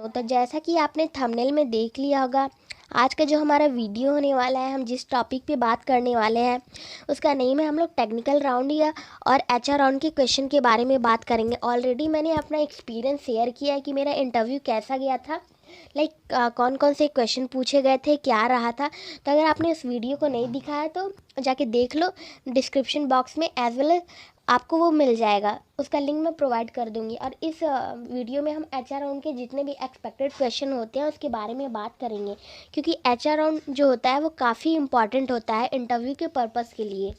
तो जैसा कि आपने थंबनेल में देख लिया होगा, आज का जो हमारा वीडियो होने वाला है, हम जिस टॉपिक पे बात करने वाले हैं उसका नेम है, हम लोग टेक्निकल राउंड या और एचआर राउंड के क्वेश्चन के बारे में बात करेंगे। ऑलरेडी मैंने अपना एक्सपीरियंस शेयर किया है कि मेरा इंटरव्यू कैसा गया था, कौन कौन से क्वेश्चन पूछे गए थे, क्या रहा था। तो अगर आपने उस वीडियो को नहीं दिखा है तो जाके देख लो, डिस्क्रिप्शन बॉक्स में एज वेल एज आपको वो मिल जाएगा, उसका लिंक मैं प्रोवाइड कर दूंगी। और इस वीडियो में हम एचआर राउंड के जितने भी एक्सपेक्टेड क्वेश्चन होते हैं उसके बारे में बात करेंगे, क्योंकि एचआर राउंड जो होता है वो काफ़ी इंपॉर्टेंट होता है इंटरव्यू के पर्पज़ के लिए।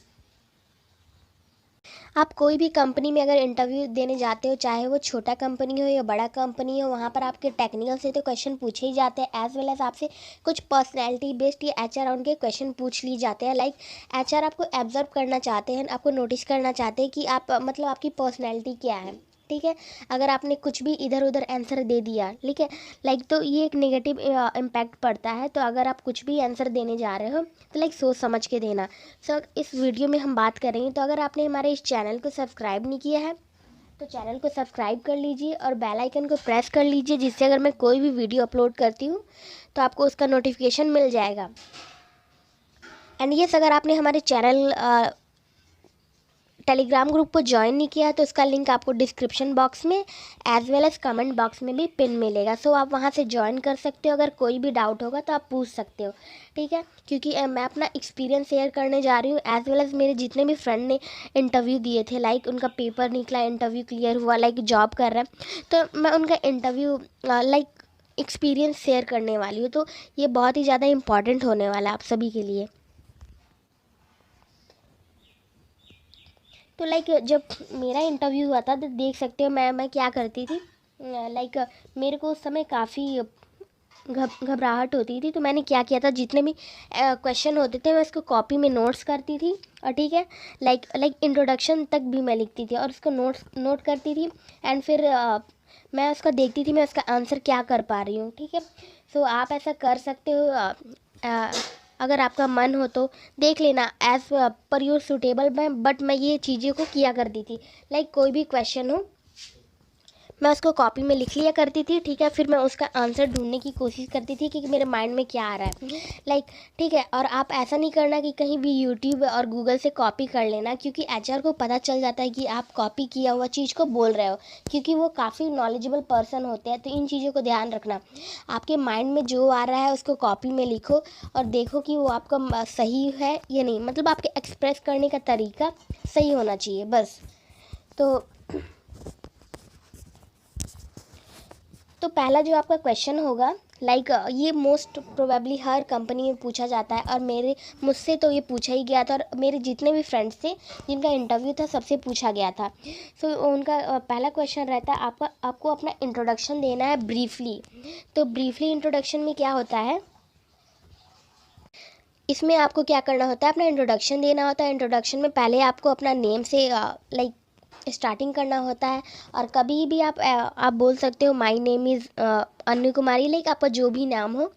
आप कोई भी कंपनी में अगर इंटरव्यू देने जाते हो, चाहे वो छोटा कंपनी हो या बड़ा कंपनी हो, वहाँ पर आपके टेक्निकल से तो क्वेश्चन पूछे ही जाते हैं, एज वेल एज आपसे कुछ पर्सनैलिटी बेस्ड या एचआर राउंड के क्वेश्चन पूछ लिए जाते हैं। एचआर आपको ऑब्जर्व करना चाहते हैं, आपको नोटिस करना चाहते हैं कि आप मतलब आपकी पर्सनैलिटी क्या है, ठीक है। अगर आपने कुछ भी इधर उधर आंसर दे दिया, ठीक है, तो ये एक नेगेटिव इम्पैक्ट पड़ता है। तो अगर आप कुछ भी आंसर देने जा रहे हो तो सोच समझ के देना। इस वीडियो में हम बात करेंगे। तो अगर आपने हमारे इस चैनल को सब्सक्राइब नहीं किया है तो चैनल को सब्सक्राइब कर लीजिए और बेल आइकन को प्रेस कर लीजिए, जिससे अगर मैं कोई भी वीडियो अपलोड करती हूँ तो आपको उसका नोटिफिकेशन मिल जाएगा। एंड यस, अगर आपने हमारे चैनल टेलीग्राम ग्रुप को ज्वाइन नहीं किया तो उसका लिंक आपको डिस्क्रिप्शन बॉक्स में as well as comment box में भी पिन मिलेगा। आप वहां से ज्वाइन कर सकते हो। अगर कोई भी डाउट होगा तो आप पूछ सकते हो, ठीक है। क्योंकि मैं अपना एक्सपीरियंस शेयर करने जा रही हूँ, एज वेल एज मेरे जितने भी फ्रेंड ने इंटरव्यू दिए थे, उनका पेपर निकला, इंटरव्यू क्लियर हुआ, जॉब कर रहा है, तो मैं उनका इंटरव्यू एक्सपीरियंस शेयर करने वाली हूँ। तो ये बहुत ही ज़्यादा इंपॉर्टेंट होने वाला है आप सभी के लिए। तो जब मेरा इंटरव्यू हुआ था तो देख सकते हो मैं क्या करती थी। मेरे को उस समय काफ़ी घबराहट होती थी। तो मैंने क्या किया था, जितने भी क्वेश्चन होते थे मैं उसको कॉपी में नोट्स करती थी, और ठीक है, इंट्रोडक्शन तक भी मैं लिखती थी और उसको नोट करती थी। एंड फिर मैं उसका देखती थी मैं उसका आंसर क्या कर पा रही हूँ, ठीक है। आप ऐसा कर सकते हो। अगर आपका मन हो तो देख लेना as per your suitable. But मैं ये चीज़ों को किया करती थी, कोई भी क्वेश्चन हो मैं उसको कॉपी में लिख लिया करती थी, ठीक है। फिर मैं उसका आंसर ढूंढने की कोशिश करती थी कि मेरे माइंड में क्या आ रहा है, ठीक है। और आप ऐसा नहीं करना कि कहीं भी यूट्यूब और गूगल से कॉपी कर लेना, क्योंकि एचआर को पता चल जाता है कि आप कॉपी किया हुआ चीज़ को बोल रहे हो, क्योंकि वो काफ़ी नॉलेजेबल पर्सन होते हैं। तो इन चीज़ों को ध्यान रखना, आपके माइंड में जो आ रहा है उसको कॉपी में लिखो और देखो कि वो आपका सही है या नहीं, मतलब आपके एक्सप्रेस करने का तरीका सही होना चाहिए, बस। तो पहला जो आपका क्वेश्चन होगा, ये मोस्ट प्रोबेबली हर कंपनी में पूछा जाता है, और मुझसे तो ये पूछा ही गया था, और मेरे जितने भी फ्रेंड्स थे जिनका इंटरव्यू था सबसे पूछा गया था। उनका पहला क्वेश्चन रहता है, आपको अपना इंट्रोडक्शन देना है ब्रीफली। तो ब्रीफली इंट्रोडक्शन में क्या होता है, इसमें आपको क्या करना होता है, अपना इंट्रोडक्शन देना होता है। इंट्रोडक्शन में पहले आपको अपना नेम से स्टार्टिंग करना होता है। और कभी भी आप बोल सकते हो माय नेम इज़ अन्नू कुमारी, आपका जो भी नाम हो,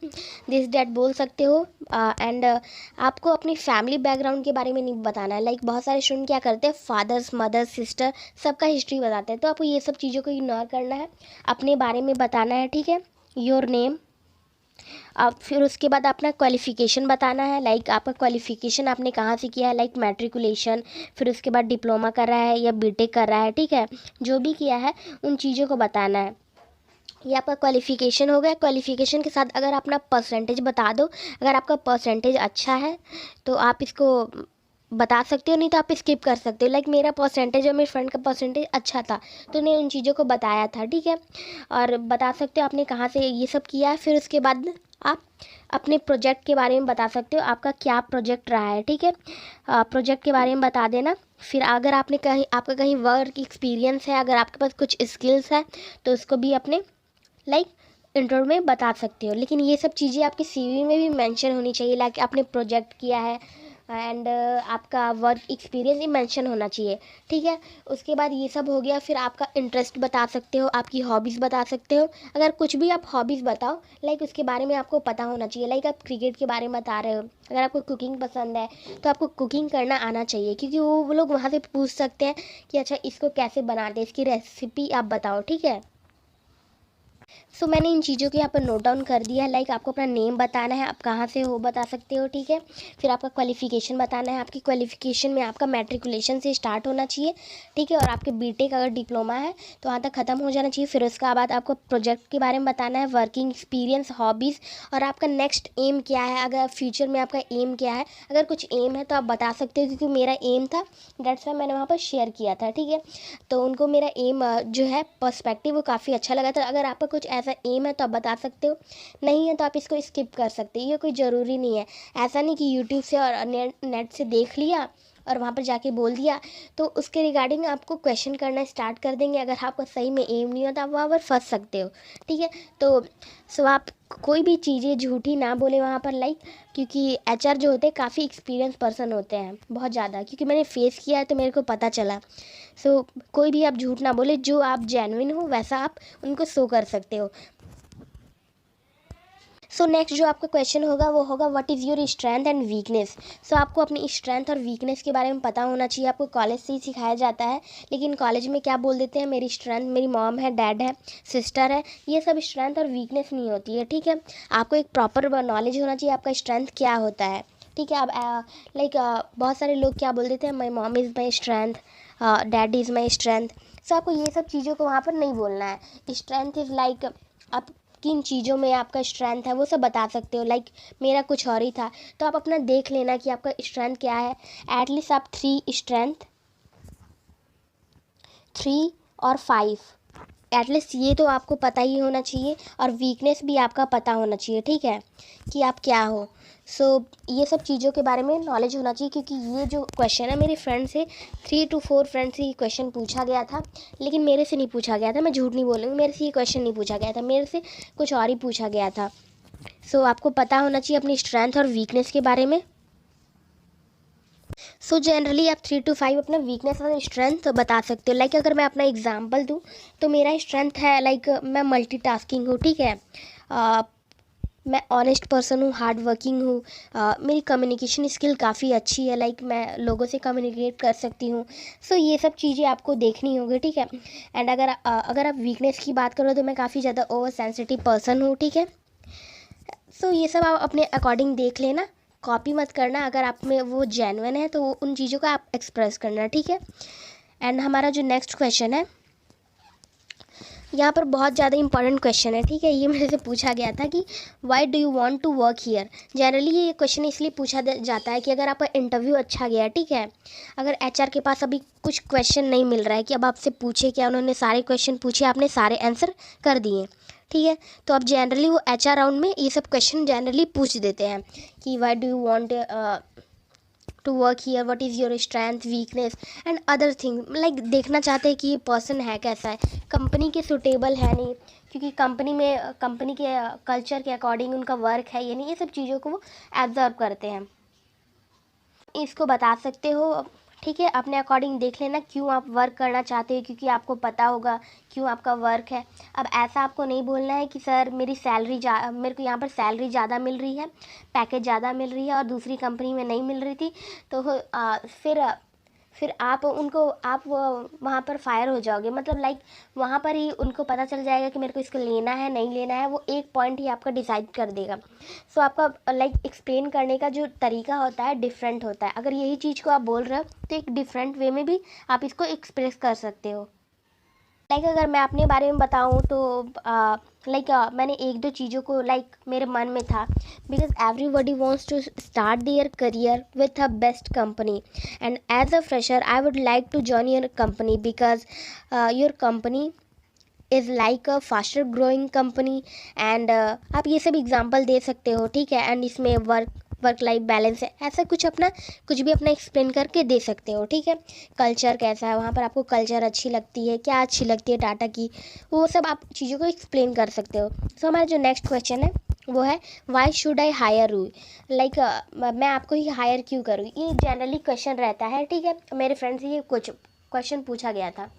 दिस डैट बोल सकते हो। एंड आपको अपनी फैमिली बैकग्राउंड के बारे में नहीं बताना है। बहुत सारे स्टूडेंट क्या करते हैं, फादर्स मदर्स सिस्टर सबका हिस्ट्री बताते हैं, तो आपको ये सब चीज़ों को इग्नोर करना है, अपने बारे में बताना है, ठीक है। योर नेम, अब फिर उसके बाद अपना क्वालिफ़िकेशन बताना है, आपका क्वालिफ़िकेशन आपने कहाँ से किया है, मैट्रिकुलेशन, फिर उसके बाद डिप्लोमा कर रहा है या बीटेक कर रहा है, ठीक है। जो भी किया है उन चीज़ों को बताना है। ये आपका क्वालिफ़िकेशन हो गया। क्वालिफ़िकेशन के साथ अगर अपना परसेंटेज बता दो, अगर आपका परसेंटेज अच्छा है तो आप इसको बता सकते हो, नहीं तो आप स्किप कर सकते हो। मेरा परसेंटेज और मेरे फ्रेंड का परसेंटेज अच्छा था तो उन्हें उन चीज़ों को बताया था, ठीक है। और बता सकते हो आपने कहाँ से ये सब किया है। फिर उसके बाद आप अपने प्रोजेक्ट के बारे में बता सकते हो, आपका क्या प्रोजेक्ट रहा है, ठीक है। प्रोजेक्ट के बारे में बता देना। फिर अगर आपका कहीं वर्क एक्सपीरियंस है, अगर आपके पास कुछ स्किल्स है तो उसको भी अपने इंटरव्यू में बता सकते हो। लेकिन ये सब चीज़ें आपके सीवी में भी मेंशन होनी चाहिए, आपने प्रोजेक्ट किया है एंड आपका वर्क एक्सपीरियंस ही मेंशन होना चाहिए, ठीक है। उसके बाद ये सब हो गया। फिर आपका इंटरेस्ट बता सकते हो, आपकी हॉबीज़ बता सकते हो। अगर कुछ भी आप हॉबीज़ बताओ, उसके बारे में आपको पता होना चाहिए। आप क्रिकेट के बारे में बता रहे हो, अगर आपको कुकिंग पसंद है तो आपको कुकिंग करना आना चाहिए, क्योंकि वो लोग वहाँ से पूछ सकते हैं कि अच्छा इसको कैसे बनाते हैं, इसकी रेसिपी आप बताओ, ठीक है। सो मैंने इन चीज़ों को यहाँ पर नोट डाउन कर दिया है। लाइक आपको अपना नेम बताना है, आप कहाँ से हो बता सकते हो, ठीक है। फिर आपका क्वालिफ़िकेशन बताना है, आपकी क्वालिफ़िकेशन में आपका मैट्रिकुलेशन से स्टार्ट होना चाहिए, ठीक है। और आपके बीटेक अगर डिप्लोमा है तो वहाँ तक ख़त्म हो जाना चाहिए। फिर उसके बाद आपको प्रोजेक्ट के बारे में बताना है, वर्किंग एक्सपीरियंस, हॉबीज़, और आपका नेक्स्ट एम क्या है। अगर फ्यूचर में आपका एम क्या है, अगर कुछ एम है तो आप बता सकते हो, क्योंकि मेरा एम था, डेट्स वाई मैंने वहाँ पर शेयर किया था, ठीक है। तो उनको मेरा एम जो है पर्सपेक्टिव वो काफ़ी अच्छा लगा था। अगर आपका कुछ ऐसा एम है तो आप बता सकते हो, नहीं है तो आप इसको स्किप कर सकते हो, ये कोई ज़रूरी नहीं है। ऐसा नहीं कि यूट्यूब से और नेट से देख लिया और वहाँ पर जाके बोल दिया तो उसके रिगार्डिंग आपको क्वेश्चन करना स्टार्ट कर देंगे। अगर आपका सही में एम नहीं होता आप वहाँ पर फंस सकते हो, ठीक है। तो सो आप कोई भी चीज़ें झूठी ना बोले वहाँ पर, लाइक, क्योंकि एचआर जो होते हैं काफ़ी एक्सपीरियंस पर्सन होते हैं, बहुत ज़्यादा, क्योंकि मैंने फेस किया है तो मेरे को पता चला। सो कोई भी आप झूठ ना बोले, जो आप जेन्युइन हो वैसा आप उनको शो कर सकते हो। सो नेक्स्ट जो आपका क्वेश्चन होगा वो होगा what is your strength and weakness. So आपको अपनी स्ट्रेंथ और वीकनेस के बारे में पता होना चाहिए। आपको कॉलेज से ही सिखाया जाता है, लेकिन कॉलेज में क्या बोल देते हैं, मेरी स्ट्रेंथ मेरी मॉम है, डैड है, सिस्टर है, ये सब स्ट्रेंथ और वीकनेस नहीं होती है, ठीक है। आपको एक प्रॉपर नॉलेज होना चाहिए आपका स्ट्रेंथ क्या होता है, ठीक है। अब लाइक बहुत सारे लोग क्या बोल देते हैं, my mom is my strength, dad is my strength. So आपको ये सब चीज़ों को वहाँ पर नहीं बोलना है। स्ट्रेंथ इज़ लाइक आप किन चीज़ों में आपका स्ट्रेंथ है वो सब बता सकते हो। लाइक मेरा कुछ और ही था, तो आप अपना देख लेना कि आपका स्ट्रेंथ क्या है। एटलीस्ट आप 3 और 5 एटलीस्ट ये तो आपको पता ही होना चाहिए, और वीकनेस भी आपका पता होना चाहिए, ठीक है, कि आप क्या हो। सो ये सब चीज़ों के बारे में नॉलेज होना चाहिए, क्योंकि ये जो क्वेश्चन है मेरे फ्रेंड से 3 to 4 फ्रेंड से ये क्वेश्चन पूछा गया था, लेकिन मेरे से नहीं पूछा गया था, मैं झूठ नहीं बोलूँगी, मेरे से ये क्वेश्चन नहीं पूछा गया था, मेरे से कुछ और ही पूछा गया था। सो आपको पता होना चाहिए अपनी स्ट्रेंथ और वीकनेस के बारे में। सो जनरली आप 3 to 5 अपना वीकनेस और स्ट्रेंथ बता सकते हो। लाइक अगर मैं अपना एग्जांपल दूँ तो मेरा स्ट्रेंथ है, लाइक मैं मल्टीटास्किंग हूँ, ठीक है। मैं ऑनेस्ट पर्सन हूँ, हार्ड वर्किंग हूँ, मेरी कम्युनिकेशन स्किल काफ़ी अच्छी है, लाइक मैं लोगों से कम्युनिकेट कर सकती हूँ। सो ये सब चीज़ें आपको देखनी होगी, ठीक है। एंड अगर आप वीकनेस की बात करो तो मैं काफ़ी ज़्यादा ओवर सेंसिटिव पर्सन हूँ, ठीक है। सो ये सब आप अपने अकॉर्डिंग देख लेना, कॉपी मत करना। अगर आप में वो जेन्युइन है तो उन चीज़ों का आप एक्सप्रेस करना, ठीक है। एंड हमारा जो नेक्स्ट क्वेश्चन है, यहाँ पर बहुत ज़्यादा इंपॉर्टेंट क्वेश्चन है, ठीक है। ये मेरे से पूछा गया था कि why do you want to work here. Generally ये क्वेश्चन इसलिए पूछा जाता है कि अगर आपका इंटरव्यू अच्छा गया, ठीक है, अगर एचआर के पास अभी कुछ क्वेश्चन नहीं मिल रहा है कि अब आपसे पूछे क्या, उन्होंने सारे क्वेश्चन पूछे, आपने सारे आंसर कर दिए, ठीक है, तो अब जनरली वो एचआर राउंड में ये सब क्वेश्चन जनरली पूछ देते हैं कि why do you want to work here, what is your strength, weakness and other thing. Like देखना चाहते हैं कि ये पर्सन है कैसा है, कंपनी के सुटेबल है नहीं, क्योंकि कंपनी के कल्चर के अकॉर्डिंग उनका वर्क है ये नहीं, ये सब चीज़ों को वो एब्जर्व करते हैं। इसको बता सकते हो, ठीक है। अपने अकॉर्डिंग देख लेना क्यों आप वर्क करना चाहते हो, क्योंकि आपको पता होगा क्यों आपका वर्क है। अब ऐसा आपको नहीं बोलना है कि सर मेरी मेरे को यहाँ पर सैलरी ज़्यादा मिल रही है, पैकेज ज़्यादा मिल रही है और दूसरी कंपनी में नहीं मिल रही थी, तो फिर आप वहाँ पर फायर हो जाओगे। मतलब लाइक वहाँ पर ही उनको पता चल जाएगा कि मेरे को इसको लेना है नहीं लेना है, वो एक पॉइंट ही आपका डिसाइड कर देगा। सो आपका लाइक एक्सप्लेन करने का जो तरीका होता है डिफरेंट होता है। अगर यही चीज़ को आप बोल रहे हो तो एक डिफरेंट वे में भी आप इसको एक्सप्रेस कर सकते हो। लाइक अगर मैं अपने बारे में बताऊँ तो मैंने एक दो चीज़ों को लाइक मेरे मन में था, because everybody wants to start their career with a best company, and as a fresher I would like to join your company because your company is like a faster growing company. And आप ये सब example दे सकते हो, ठीक है। And इसमें work life balance है, ऐसा कुछ भी अपना एक्सप्लेन करके दे सकते हो, ठीक है। कल्चर कैसा है वहाँ पर, आपको कल्चर अच्छी लगती है, क्या अच्छी लगती है टाटा की, वो सब आप चीज़ों को एक्सप्लेन कर सकते हो। सो हमारा जो नेक्स्ट क्वेश्चन है वो है why should I hire you. Like मैं आपको ही हायर क्यों करूँ, ये जनरली क्वेश्चन रहता है, ठीक है। मेरे फ्रेंड से ये कुछ क्वेश्चन पूछा गया था,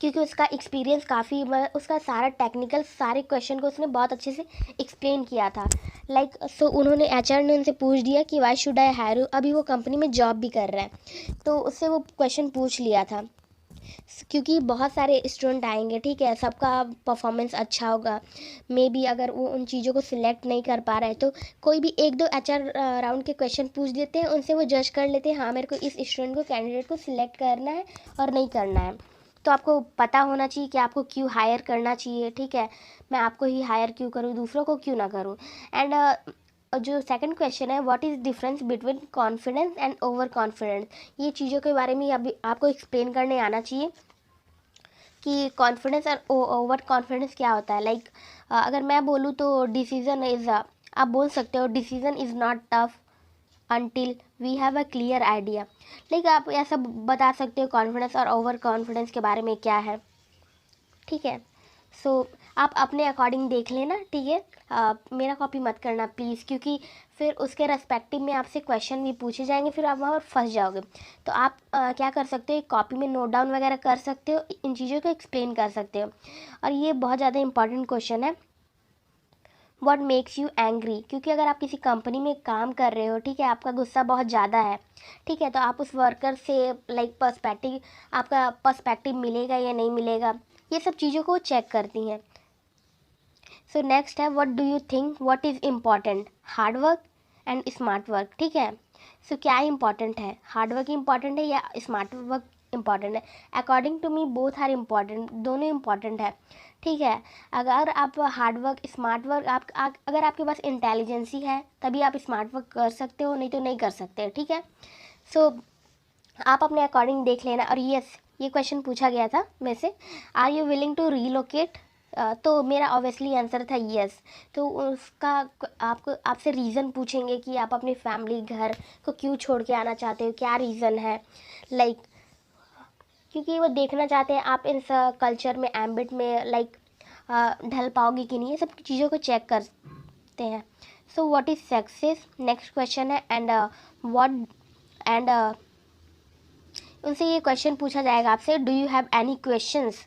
क्योंकि उसका एक्सपीरियंस काफ़ी, उसका सारा टेक्निकल सारे क्वेश्चन को उसने बहुत अच्छे से एक्सप्लेन किया था। लाइक सो उन्होंने एचआर ने उनसे पूछ दिया कि why should I hire you. अभी वो कंपनी में जॉब भी कर रहा है, तो उससे वो क्वेश्चन पूछ लिया था। क्योंकि बहुत सारे स्टूडेंट आएंगे, ठीक है, सबका परफॉर्मेंस अच्छा होगा। मे बी अगर वो उन चीज़ों को सिलेक्ट नहीं कर पा रहे तो कोई भी एक दो HR राउंड के क्वेश्चन पूछ देते हैं, उनसे वो जज कर लेते हैं, हाँ मेरे को इस स्टूडेंट को, कैंडिडेट को सिलेक्ट करना है और नहीं करना है। तो आपको पता होना चाहिए कि आपको क्यों हायर करना चाहिए, ठीक है, मैं आपको ही हायर क्यों करूँ, दूसरों को क्यों ना करूँ। एंड जो सेकंड क्वेश्चन है, what is difference between confidence and over confidence, ये चीज़ों के बारे में अभी आपको एक्सप्लेन करने आना चाहिए कि कॉन्फिडेंस और ओवर कॉन्फिडेंस क्या होता है। लाइक अगर मैं बोलूँ तो डिसीजन इज़, आप बोल सकते हो decision is not tough until we have a clear idea. Like आप ऐसा बता सकते हो कॉन्फिडेंस और ओवर कॉन्फिडेंस के बारे में क्या है, ठीक है। सो आप अपने अकॉर्डिंग देख लेना, ठीक है, मेरा कॉपी मत करना प्लीज़, क्योंकि फिर उसके रेस्पेक्टिव में आपसे क्वेश्चन भी पूछे जाएंगे, फिर आप वहाँ पर फंस जाओगे। तो आप क्या कर सकते हो, एक कॉपी में नोट डाउन वगैरह कर सकते हो, इन चीज़ों को एक्सप्लेन कर सकते हो। और ये बहुत ज़्यादा इंपॉर्टेंट क्वेश्चन है, व्हाट मेक्स यू एंग्री, क्योंकि अगर आप किसी कंपनी में काम कर रहे हो, ठीक है, आपका गुस्सा बहुत ज़्यादा है, ठीक है, तो आप उस वर्कर से लाइक पर्सपेक्टिव, आपका पर्सपेक्टिव मिलेगा या नहीं मिलेगा, ये सब चीज़ों को चेक करती हैं। सो नेक्स्ट है, what do you think what is important, hard work and smart work, ठीक है। सो क्या इम्पॉर्टेंट है, हार्ड वर्क इम्पॉर्टेंट है या स्मार्ट वर्क इम्पॉर्टेंट है। According to me both are important, दोनों इम्पॉर्टेंट है, ठीक है। अगर आप हार्ड वर्क स्मार्ट वर्क, अगर आपके पास इंटेलिजेंसी है तभी आप स्मार्ट वर्क कर सकते हो, नहीं तो नहीं कर सकते, ठीक है। सो आप अपने अकॉर्डिंग देख लेना। और यस, ये क्वेश्चन पूछा गया था मेरे से, are you willing to relocate, तो मेरा ऑब्वियसली आंसर था यस। तो उसका आपको आपसे रीज़न पूछेंगे कि आप अपनी फैमिली घर को क्यों छोड़ के आना चाहते हो, क्या रीज़न है, लाइक क्योंकि वो देखना चाहते हैं आप इस कल्चर में, एम्बिट में लाइक ढल पाओगे कि नहीं, ये सब चीज़ों को चेक करते हैं। So what is success, next question है, एंड व्हाट एंड उनसे ये क्वेश्चन पूछा जाएगा आपसे, do you have any questions,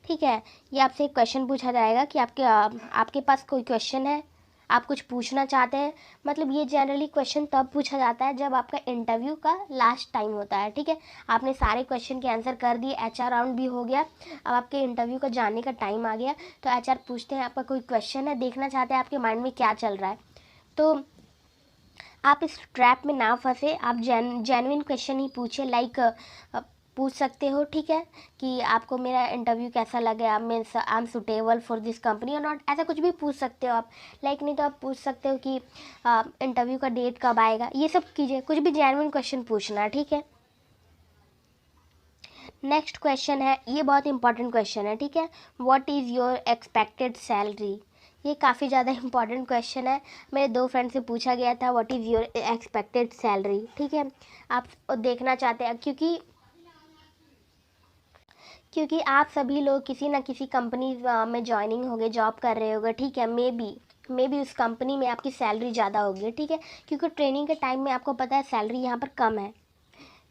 ठीक है। ये आपसे एक क्वेश्चन पूछा जाएगा कि आपके पास कोई क्वेश्चन है, आप कुछ पूछना चाहते हैं। मतलब ये जनरली क्वेश्चन तब पूछा जाता है जब आपका इंटरव्यू का लास्ट टाइम होता है, ठीक है, आपने सारे क्वेश्चन के आंसर कर दिए, HR राउंड भी हो गया, अब आपके इंटरव्यू का जाने का टाइम आ गया, तो HR पूछते हैं आपका कोई क्वेश्चन है, देखना चाहते हैं आपके माइंड में क्या चल रहा है। तो आप इस ट्रैप में ना फंसे, आप जेन्युइन क्वेश्चन ही पूछे, लाइक पूछ सकते हो, ठीक है, कि आपको मेरा इंटरव्यू कैसा लगा, means I am suitable for this company और नॉट, ऐसा कुछ भी पूछ सकते हो आप। लाइक नहीं तो आप पूछ सकते हो कि इंटरव्यू का डेट कब आएगा, ये सब कीजिए, कुछ भी जेन्युइन क्वेश्चन पूछना, ठीक है। नेक्स्ट क्वेश्चन है, ये बहुत इंपॉर्टेंट क्वेश्चन है, ठीक है, what is your expected salary, ये काफ़ी ज़्यादा इंपॉर्टेंट क्वेश्चन है, मेरे 2 फ्रेंड से पूछा गया था, what is your expected salary, ठीक है। आप देखना चाहते हैं क्योंकि आप सभी लोग किसी ना किसी कंपनी में ज्वाइनिंग होगे, जॉब कर रहे होगे, ठीक है, मे बी उस कंपनी में आपकी सैलरी ज़्यादा होगी, ठीक है, क्योंकि ट्रेनिंग के टाइम में आपको पता है सैलरी यहाँ पर कम है,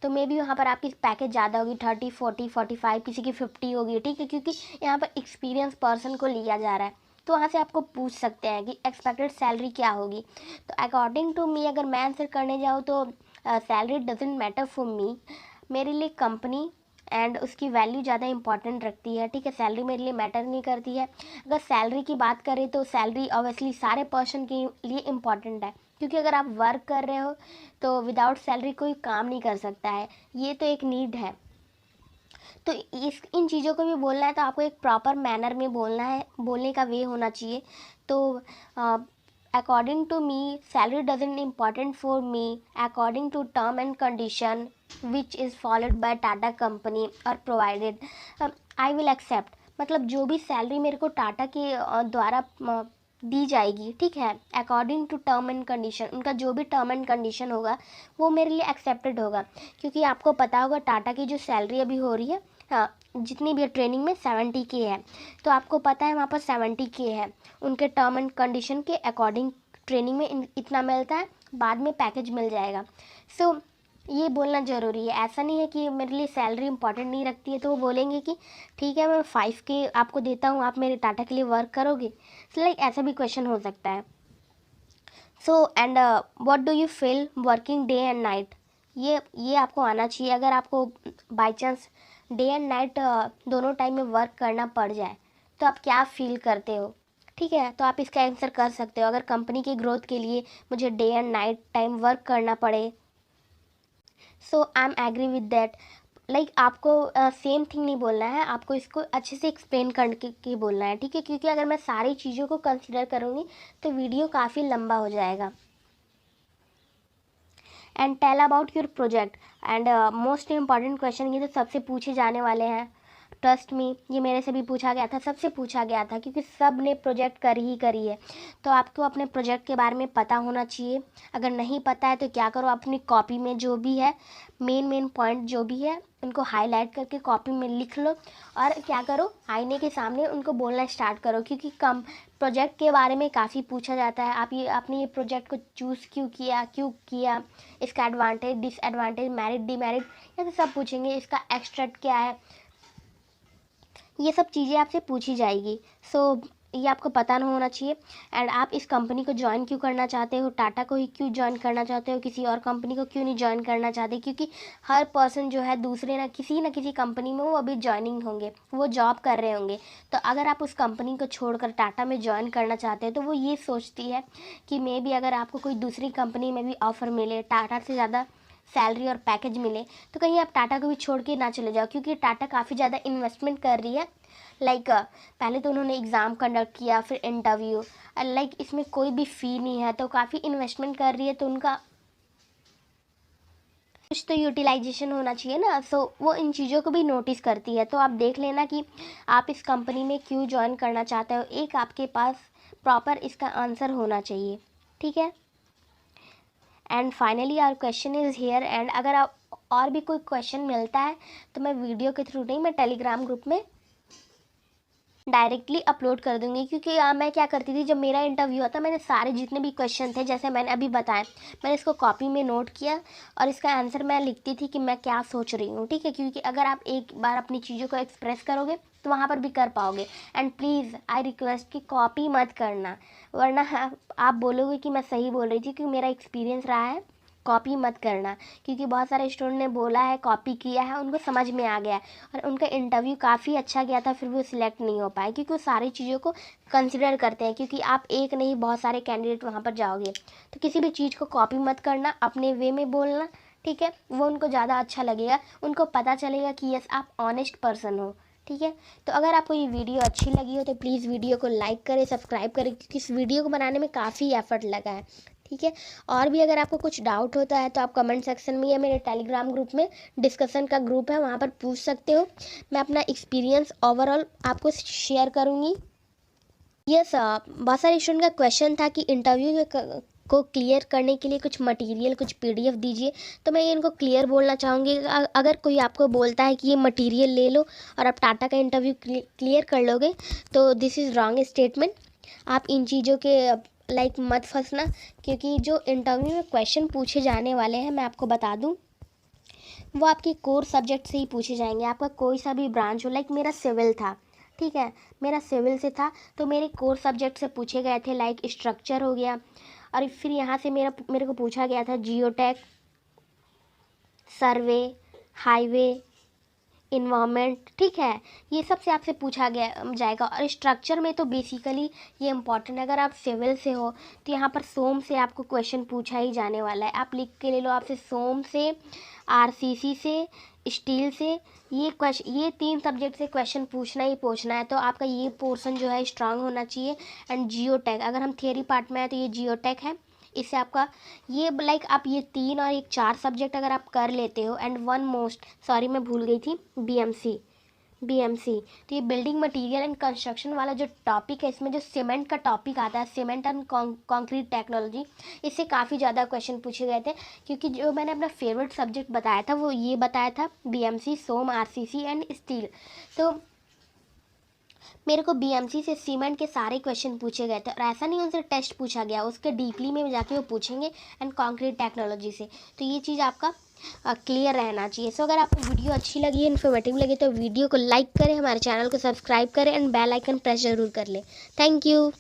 तो मे बी वहाँ पर आपकी पैकेज ज़्यादा होगी, 30 40 45, किसी की 50 होगी, ठीक है, क्योंकि यहाँ पर एक्सपीरियंस पर्सन को लिया जा रहा है। तो वहाँ से आपको पूछ सकते हैं कि एक्सपेक्टेड सैलरी क्या होगी। तो अकॉर्डिंग टू मी अगर मैं आंसर करने जाऊँ तो salary doesn't matter for me, मेरे लिए कंपनी एंड उसकी वैल्यू ज़्यादा इंपॉर्टेंट रखती है, ठीक है, सैलरी मेरे लिए मैटर नहीं करती है। अगर सैलरी की बात करें तो सैलरी ऑब्वियसली सारे पर्सन के लिए इम्पॉर्टेंट है, क्योंकि अगर आप वर्क कर रहे हो तो विदाउट सैलरी कोई काम नहीं कर सकता है, ये तो एक नीड है। तो इस इन चीज़ों को भी बोलना है तो आपको एक प्रॉपर मैनर में बोलना है, बोलने का वे होना चाहिए। तो according to me salary doesn't important for me according to term and condition which is followed by Tata company और प्रोवाइडेड आई विल एक्सेप्ट, मतलब जो भी सैलरी मेरे को टाटा के द्वारा दी जाएगी, ठीक है, according to term and condition, उनका जो भी टर्म एंड कंडीशन होगा वो मेरे लिए एक्सेप्टेड होगा। क्योंकि आपको पता होगा टाटा की जो सैलरी अभी हो रही है, हाँ, जितनी भी ट्रेनिंग में 70K है, तो आपको पता है वहाँ पर 70K है, उनके टर्म एंड कंडीशन के अकॉर्डिंग ट्रेनिंग में इतना मिलता है, बाद में पैकेज मिल जाएगा। सो ये बोलना ज़रूरी है, ऐसा नहीं है कि मेरे लिए सैलरी इंपॉर्टेंट नहीं रखती है तो वो बोलेंगे कि ठीक है मैं 5K आपको देता हूँ, आप मेरे टाटा के लिए वर्क करोगे, लाइक ऐसा भी क्वेश्चन हो सकता है। So and what do you feel working day and night, ये आपको आना चाहिए। अगर आपको by chance day and night दोनों टाइम में वर्क करना पड़ जाए तो आप क्या फील करते हो? ठीक है, तो आप इसका आंसर कर सकते हो। अगर कंपनी की ग्रोथ के लिए मुझे day and night time work करना पड़े, so I am agree with that. Like आपको सेम थिंग नहीं बोलना है, आपको इसको अच्छे से एक्सप्लेन करके बोलना है, ठीक है? क्योंकि अगर मैं सारी चीज़ों को कंसिडर करूँगी तो वीडियो काफ़ी लंबा हो जाएगा। And tell about your project. And most important question, ये तो सबसे पूछे जाने वाले हैं, ट्रस्ट मी। ये मेरे से भी पूछा गया था, सबसे पूछा गया था, क्योंकि सब ने प्रोजेक्ट करी है। तो आपको अपने प्रोजेक्ट के बारे में पता होना चाहिए। अगर नहीं पता है तो क्या करो, अपनी कॉपी में जो भी है मेन पॉइंट जो भी है उनको हाईलाइट करके कॉपी में लिख लो, और क्या करो, आईने के सामने उनको बोलना स्टार्ट करो। क्योंकि कम प्रोजेक्ट के बारे में काफ़ी पूछा जाता है। आपने ये प्रोजेक्ट को चूज़ क्यों किया, इसका एडवांटेज, डिसएडवांटेज, मेरिट, डिमेरिट, ये तो सब पूछेंगे। इसका एक्सट्रैक्ट क्या है, ये सब चीज़ें आपसे पूछी जाएगी। सो ये आपको पता ना होना चाहिए। एंड आप इस कंपनी को ज्वाइन क्यों करना चाहते हो, टाटा को ही क्यों ज्वाइन करना चाहते हो, किसी और कंपनी को क्यों नहीं ज्वाइन करना चाहते? क्योंकि हर पर्सन जो है दूसरे ना किसी कंपनी में वो अभी ज्वाइनिंग होंगे, वो जॉब कर रहे होंगे। तो अगर आप उस कंपनी को छोड़कर टाटा में ज्वाइन करना चाहते हो तो वो ये सोचती है कि मे बी अगर आपको कोई दूसरी कंपनी में भी ऑफ़र मिले, टाटा से ज़्यादा सैलरी और पैकेज मिले, तो कहीं आप टाटा को भी छोड़ के ना चले जाओ। क्योंकि टाटा काफ़ी ज़्यादा इन्वेस्टमेंट कर रही है। लाइक पहले तो उन्होंने एग्ज़ाम कंडक्ट किया, फिर इंटरव्यू, लाइक इसमें कोई भी फ़ी नहीं है, तो काफ़ी इन्वेस्टमेंट कर रही है, तो उनका कुछ तो यूटिलाइजेशन होना चाहिए ना। सो वो इन चीज़ों को भी नोटिस करती है। तो आप देख लेना कि आप इस कंपनी में क्यों ज्वाइन करना चाहते हो, एक आपके पास प्रॉपर इसका आंसर होना चाहिए, ठीक है? And finally our question is here. And अगर आप और भी कोई क्वेश्चन मिलता है तो मैं वीडियो के थ्रू नहीं, मैं टेलीग्राम ग्रुप में डायरेक्टली अपलोड कर दूंगी। क्योंकि मैं क्या करती थी, जब मेरा इंटरव्यू होता मैंने सारे जितने भी क्वेश्चन थे, जैसे मैंने अभी बताया, मैंने इसको कॉपी में नोट किया और इसका आंसर मैं लिखती थी कि मैं क्या सोच रही हूँ, ठीक है? क्योंकि अगर आप एक बार अपनी चीज़ों को एक्सप्रेस करोगे तो वहाँ पर भी कर पाओगे। एंड प्लीज़ आई रिक्वेस्ट कि कॉपी मत करना, वरना आप बोलोगे कि मैं सही बोल रही थी, क्योंकि मेरा एक्सपीरियंस रहा है। कॉपी मत करना, क्योंकि बहुत सारे स्टूडेंट ने बोला है कॉपी किया है, उनको समझ में आ गया है और उनका इंटरव्यू काफ़ी अच्छा गया था, फिर वो सिलेक्ट नहीं हो पाए। क्योंकि वो सारी चीज़ों को कंसिडर करते हैं, क्योंकि आप एक नहीं बहुत सारे कैंडिडेट वहाँ पर जाओगे। तो किसी भी चीज़ को कॉपी मत करना, अपने वे में बोलना, ठीक है? वो उनको ज़्यादा अच्छा लगेगा, उनको पता चलेगा कि यस आप ऑनेस्ट पर्सन हो, ठीक है? तो अगर आपको ये वीडियो अच्छी लगी हो तो प्लीज़ वीडियो को लाइक करें, सब्सक्राइब करें, क्योंकि इस वीडियो को बनाने में काफ़ी एफर्ट लगा है, ठीक है? और भी अगर आपको कुछ डाउट होता है तो आप कमेंट सेक्शन में या मेरे टेलीग्राम ग्रुप में, डिस्कशन का ग्रुप है, वहाँ पर पूछ सकते हो। मैं अपना एक्सपीरियंस ओवरऑल आपको शेयर करूँगी। यस, बहुत सारे स्टूडेंट का क्वेश्चन था कि इंटरव्यू को क्लियर करने के लिए कुछ मटेरियल, कुछ पीडीएफ दीजिए। तो मैं ये इनको क्लियर बोलना चाहूँगी, अगर कोई आपको बोलता है कि ये मटेरियल ले लो और आप टाटा का इंटरव्यू क्लियर कर लोगे, तो दिस इज़ रॉन्ग स्टेटमेंट। आप इन चीज़ों के लाइक मत फंसना, क्योंकि जो इंटरव्यू में क्वेश्चन पूछे जाने वाले हैं, मैं आपको बता दूं, वो आपके कोर सब्जेक्ट से ही पूछे जाएंगे। आपका कोई सा भी ब्रांच हो, लाइक मेरा सिविल था, ठीक है? मेरा सिविल से था, तो मेरे कोर सब्जेक्ट से पूछे गए थे, लाइक स्ट्रक्चर हो गया, और फिर यहाँ से मेरे को पूछा गया था जियोटेक, सर्वे, हाईवे, इन्वायरमेंट, ठीक है? ये सब से आपसे पूछा गया जाएगा। और स्ट्रक्चर में तो बेसिकली ये इंपॉर्टेंट है, अगर आप सिविल से हो तो यहाँ पर सोम से आपको क्वेश्चन पूछा ही जाने वाला है। आप लिख के ले लो, आपसे सोम से, आरसीसी से, स्टील से, ये 3 सब्जेक्ट से क्वेश्चन पूछना ही पूछना है। तो आपका ये पोर्शन जो है स्ट्रांग होना चाहिए। एंड जियोटेक, अगर हम थियरी पार्ट में है तो ये जियोटेक है, इससे आपका ये लाइक आप ये 3 और 4 सब्जेक्ट अगर आप कर लेते हो। एंड वन मोस्ट, सॉरी मैं भूल गई थी, बीएमसी, तो ये बिल्डिंग मटेरियल एंड कंस्ट्रक्शन वाला जो टॉपिक है, इसमें जो सीमेंट का टॉपिक आता है, सीमेंट एंड कंक्रीट टेक्नोलॉजी, इससे काफ़ी ज़्यादा क्वेश्चन पूछे गए थे। क्योंकि जो मैंने अपना फेवरेट सब्जेक्ट बताया था वो ये बताया था, बीएमसी, सोम, आरसीसी एंड स्टील। तो मेरे को बीएमसी से सीमेंट के सारे क्वेश्चन पूछे गए थे, और ऐसा नहीं उनसे टेस्ट पूछा गया, उसके डीपली में जाके वो पूछेंगे। एंड कंक्रीट टेक्नोलॉजी से, तो ये चीज़ आपका क्लियर रहना चाहिए। सो अगर आपको वीडियो अच्छी लगी, इन्फॉर्मेटिव लगी, तो वीडियो को लाइक करें, हमारे चैनल को सब्सक्राइब करें एंड बेल आइकन प्रेस जरूर कर लें। Thank you.